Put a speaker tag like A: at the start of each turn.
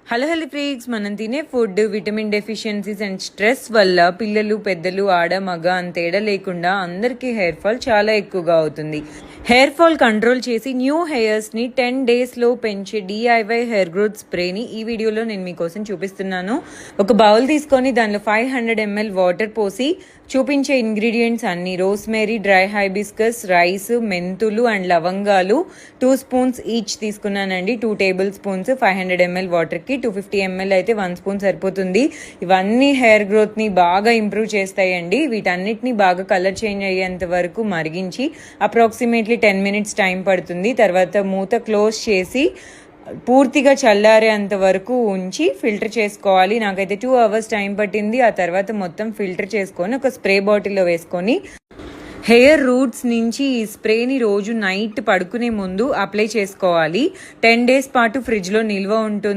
A: Hello healthy freaks, మనం తినే food, vitamin deficiencies and stress వల్ల పిల్లలు పెద్దలు ఆడ మగ అని తేడా లేకుండా అందరికీ హెయిర్ ఫాల్ చాలా ఎక్కువగా అవుతుంది. హెయిర్ ఫాల్ కంట్రోల్ చేసి న్యూ హెయిర్స్ని 10 డేస్లో పెంచే DIY హెయిర్ గ్రోత్ స్ప్రేని ఈ వీడియోలో నేను మీకోసం చూపిస్తున్నాను. ఒక బౌల్ తీసుకొని దానిలో 500 ml వాటర్ పోసి చూపించే ఇంగ్రీడియంట్స్ అన్ని రోస్మేరీ, డ్రై హైబిస్కస్, రైస్, మెంతులు అండ్ లవంగాలు 2 స్పూన్స్ ఈచ్ తీసుకున్నానండి. 2 టేబుల్ స్పూన్స్ 500 ml వాటర్కి 250 ml అయితే 1 స్పూన్ సరిపోతుంది. ఇవన్నీ హెయిర్ గ్రోత్ని బాగా ఇంప్రూవ్ చేస్తాయండి. వీటన్నిటిని బాగా కలర్ చేంజ్ అయ్యేంత వరకు మరిగించి అప్రాక్సిమేట్లీ 10 minutes టైం పడుతుంది. తర్వాత మూత క్లోజ్ చేసి పూర్తిగా చల్లారేంత వరకు ఉంచి ఫిల్టర్ చేసుకోవాలి. నాకైతే 2 hours టైం పట్టింది. ఆ తర్వాత మొత్తం ఫిల్టర్ చేసుకొని ఒక స్ప్రే బాటిల్లో వేసుకొని హెయిర్ రూట్స్ నుంచి ఈ స్ప్రేని రోజు నైట్ పడుకునే ముందు అప్లై చేసుకోవాలి. 10 days పాటు ఫ్రిడ్జ్లో నిల్వ ఉంటుంది.